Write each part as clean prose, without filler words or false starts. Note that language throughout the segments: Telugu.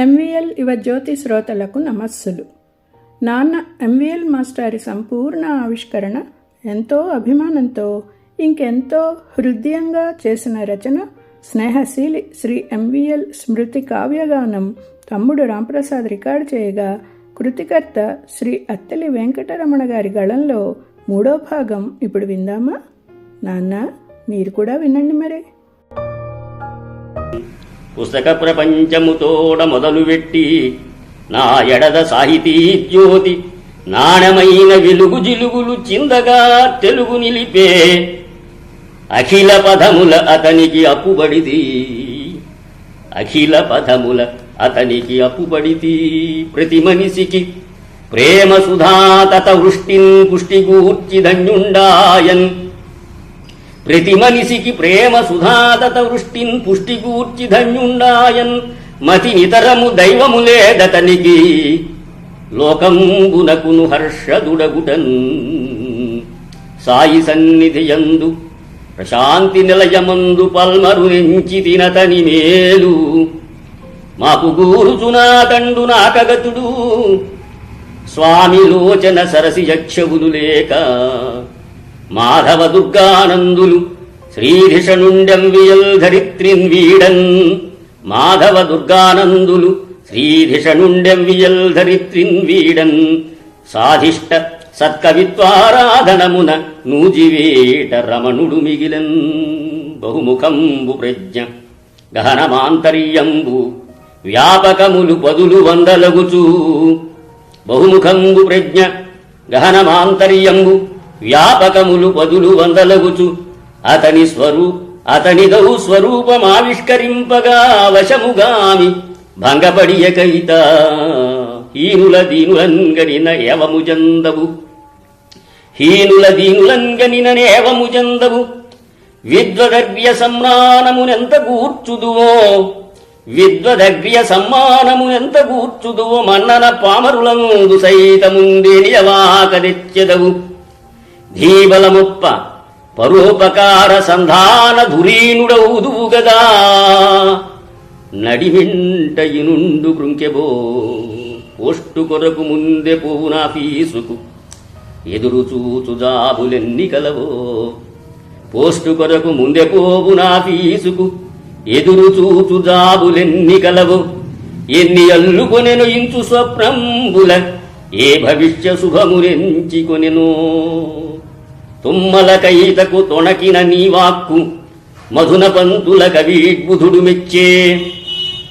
ఎంవీఎల్ యువ జ్యోతి శ్రోతలకు నమస్సులు. నాన్న ఎంవీఎల్ మాస్టారి సంపూర్ణ ఆవిష్కరణ ఎంతో అభిమానంతో ఇంకెంతో హృదయంగా చేసిన రచన స్నేహశీలి శ్రీ ఎంవీఎల్ స్మృతి కావ్యగానం తమ్ముడు రాంప్రసాద్ రికార్డు చేయగా కృతికర్త శ్రీ అత్తలి వెంకటరమణ గారి గళంలో 3వ భాగం ఇప్పుడు విందామా? నాన్న మీరు కూడా వినండి మరి. పుస్తక ప్రపంచముతోడ మొదలుపెట్టి నా ఎడద సాహితీ జ్యోతి నాణమైన వెలుగు జిలుగులు చిందగా తెలుగు నిలిపే అఖిల పదముల అతనికి అప్పుబడిది, అఖిల పదముల అతనికి అప్పుబడిది. ప్రతి మనిషికి ప్రేమ సుధాతత వృష్టిన్ పుష్టిగూర్చి ధన్యుండాయన్, ప్రతి మనిషికి ప్రేమ సుధాతత వృష్టిన్ పుష్టిగూర్చి ధన్యుండాయన్. మతి నితరము దైవము లేదతనికి లోకంబునకును హర్షదుడగుటన్. సాయి సన్నిధియందు ప్రశాంతి నిలయమందు పల్మరు నెంచి తినతని మేలు మాకు గూరుచునా తండు నాకగతుడు. స్వామి లోచన సరసి యక్షవులు లేక మాధవ దుర్గానందులు శ్రీధిషణుండెంవియల్ ధరిత్రిన్ వీడన్. మాధవ దుర్గానందులు శ్రీధిషణుండెంవియల్ ధరిత్రిన్ వీడన్. సాధిష్ట సత్కవిత్వారాధనమున నూజివేట రమణుడు మిగిలన్. బహుముఖంబు ప్రజ్ఞ గహనమాంతర్యంబు వ్యాపకములు పదులు వందలగుచూ. బహుముఖంబు ప్రజ్ఞ గహనమాంతర్యంబు వ్యాపకములు పదులు వందలగుచు. అతనిదౌ స్వరూపమావిష్కరింపగా వశముగామి భంగపడియకైత. హీనుల దీనులంగనిన ఏవముజందవు, హీనుల దీనులంగనిన ఏవముజందవు. విద్వదగ్ర్య సమ్మానమునెంత కూర్చుదువో, విద్వదగ్ర్య సమ్మానమునెంత కూర్చుదువో. మన్నన పామరులందు సైతముందేని అవాక తెచ్చెదవు. ధీబలముప్ప పరోపకార సంధాన ధురీనుడవుదువు గదా. నడిమింట ఇనుండు కృంకెబో పోస్టు కొరకు ముందె పోవునా ఫీసుకు ఎదురు చూచు జాబులెన్ని కలవో. పోస్టు కొరకు ముందె పోవునా ఫీసుకు ఎదురు చూచు జాబులెన్ని కలవో. ఎన్ని అల్లుకొనెను ఇంచు స్వప్నంబుల ఏ భవిష్య శుభములెంచి కొనెనో. తుమ్మల కైతకు తొణకిన నీవాక్కు మధున పంతుల కవీడ్బుధుడు మెచ్చే.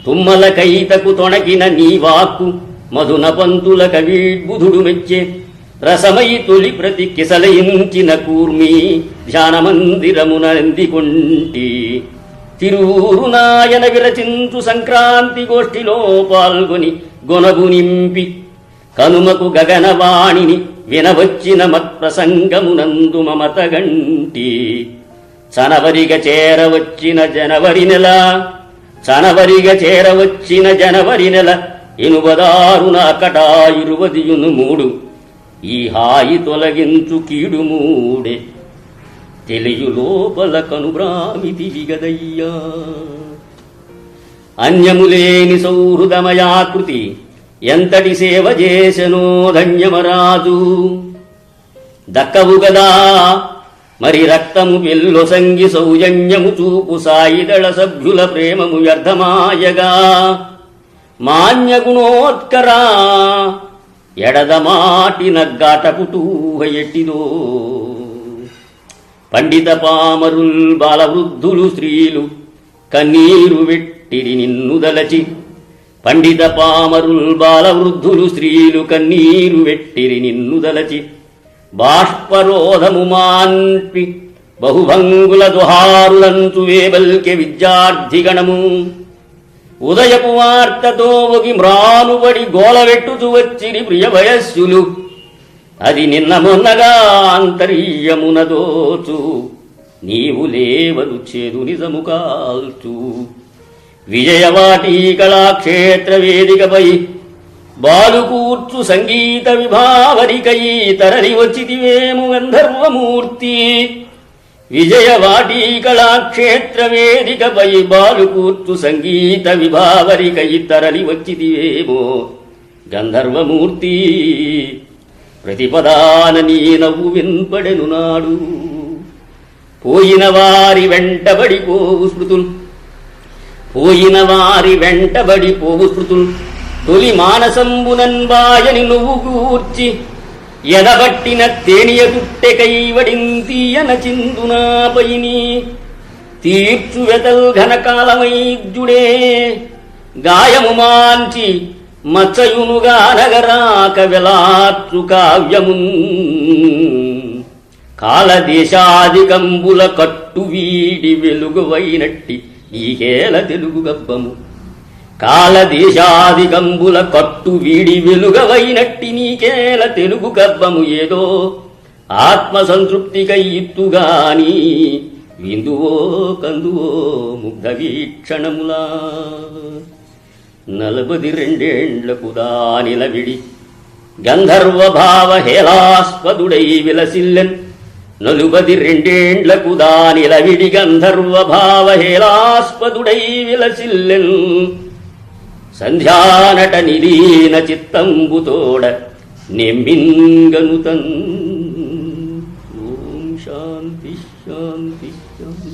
తుమ్మల కైతకు తొణకిన నీవాక్కు మధున పంతుల కవీడ్బుధుడు మెచ్చే. రసమై తొలి ప్రతి కిసలయించిన కూర్మి ధ్యానమందిరమున నందికొంటి. తిరువురు నాయన విరచించు సంక్రాంతి గోష్ఠిలో పాల్గొని గొనగు నింపి కనుమకు గగనవాణిని వినవచ్చిన మత్ప్రసంగమునందు మమతగంటి. చనవరిగా చేరవచ్చిన జనవరి నెల, చనవరిగా చేరవచ్చిన జనవరి నెల. ఎనుబదారున అకటా 23 ఈ హాయి తొలగించు కీడు మూడే. తెలియు లోపల కనుబ్రామితి విగదయ్యా. అన్యములేని సౌహృదమయాకృతి ఎంతటి సేవ చేసెనో ధన్యమరాజు. దక్కవు గదా మరి రక్తము పెల్లొసంగి సౌజన్యము చూపు సాయిదళ సభ్యుల ప్రేమము వ్యర్థమాయగా. మాన్యగుణోత్కరా ఎడదమాటి నగ్గాటపుటూహ ఎట్టిదో. పండిత పామరుల్ బాలవృద్ధులు స్త్రీలు కన్నీరు వెట్టిరి నిన్ను దలచి. పండిత పామరుల్ బాలవృద్ధులు స్త్రీలు కన్నీరు వెట్టిరి నిన్ను దలచి. బాష్పరోధము మాన్పి బహుభంగుల దుహారులంచు వేబల్కె విద్యార్థిగణము. ఉదయపు వార్తతో ఒగి మ్రానుబడి గోలవెట్టుచు వచ్చిరి ప్రియ వయస్సులు. అది నిన్న మొన్నగా అంతర్యమున దోచు. నీవు లేవదు చేదు నిజము కాల్చు. విజయవాటి కళాక్షేత్ర వేదికపై బాలుకూర్చు సంగీత విభావరికై తరలి వచ్చితివేము గంధర్వమూర్తి. విజయవాటీ కళాక్షేత్ర వేదికపై బాలు కూర్చు సంగీత విభావరికై తరలి వచ్చితివేమో గంధర్వమూర్తి. ప్రతిపదాన నీ నవ్వు వినపడెను నాడు. పోయిన వారి వెంటబడిపోవు స్మృతులు, పోయిన వారి వెంటబడిపోవు స్మృతులు. తొలి మానసంబునన్బాయని నువ్వు కూర్చి ఎదబట్టిన తేనియ తుట్టె కైవడింతీయన చిందునాపైని. తీర్చు వెతల్ ఘనకాలమైద్యుడే గాయము మాంచి మచ్చయునుగా నగరాక వెలాత్రు కావ్యమున్. కాలదేశాదికంబుల కట్టు వీడి వెలుగువైనట్టి నీకేల తెలుగు గబ్బము. కాలదేశాదికంబుల కట్టు వీడి వెలుగవైనట్టి నీకేల తెలుగు గబ్బము. ఏదో ఆత్మ సంతృప్తికై ఇత్తుగాని విందువో కందువో ముగ్ధ వీక్షణములా. 42 దానిల విడి గంధర్వ భావ హేళాస్పదుడై విలసిల్లెన్. 42 దానిల విడి గంధర్వ భావ హేళాస్పదుడై విలసిల్లెన్. సంధ్యానట నిలీన చిత్తంబుతోడ నెమ్మింగనుతన్. ఓం శాంతి శాంతి శాంతి.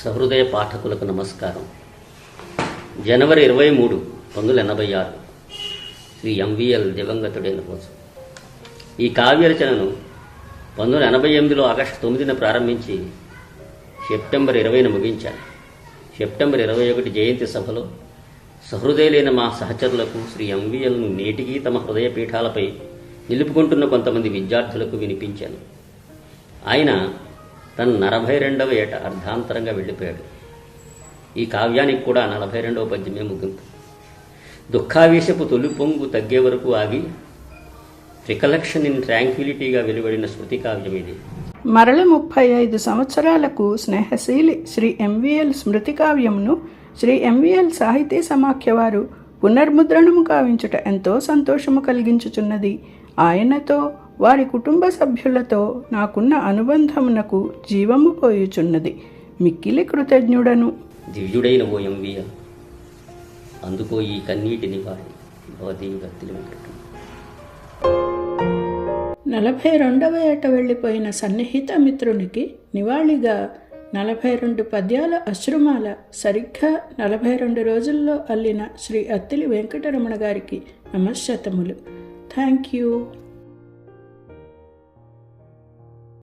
సహృదయ పాఠకులకు నమస్కారం. జనవరి 23, 1986 శ్రీ ఎంవిఎల్ దివంగతుడైన రోజు. ఈ కావ్యరచనను 1988లో ఆగస్టు 9న ప్రారంభించి సెప్టెంబర్ 20న ముగించాను. సెప్టెంబర్ 21 జయంతి సభలో సహృదయులైన మా సహచరులకు శ్రీ ఎంవిఎల్ను నేటికీ తమ హృదయ పీఠాలపై నిలుపుకుంటున్న కొంతమంది విద్యార్థులకు వినిపించాను. ఆయన తన 42వ ఏట అర్ధాంతరంగా వెళ్ళిపోయాడు. ఈ కావ్యానికి కూడా 42వ పద్యమే ముగింపు. దుఃఖావేశపు తొలి పొంగు తగ్గే వరకు ఆగి రికలెక్షన్ ఇన్ ట్రాంక్విలిటీగా వెలువడిన స్మృతి కావ్యం ఇది. మరల 35 సంవత్సరాలకు స్నేహశీలి శ్రీ ఎంవిఎల్ స్మృతి కావ్యమును శ్రీ ఎంవిఎల్ సాహితీ సమాఖ్య వారు పునర్ముద్రణము కావించుట ఎంతో సంతోషము కలిగించుచున్నది. ఆయనతో వారి కుటుంబ సభ్యులతో నాకున్న అనుబంధమునకు జీవము పోయుచున్నది. మిక్కిలి కృతజ్ఞుడను. దివ్యుడైన ఓ ఎంవిఎల్, అందుకో ఈ కన్నీటి నివాళి. భవదేవి భక్తులు వెంకట. 42వ ఏట వెళ్ళిపోయిన సన్నిహిత మిత్రునికి నివాళిగా 42 పద్యాల అశ్రుమాల సరిగ్గా 42 రోజుల్లో అల్లిన శ్రీ అత్తిలి వెంకటరమణ గారికి నమశ్శతములు. Thank you.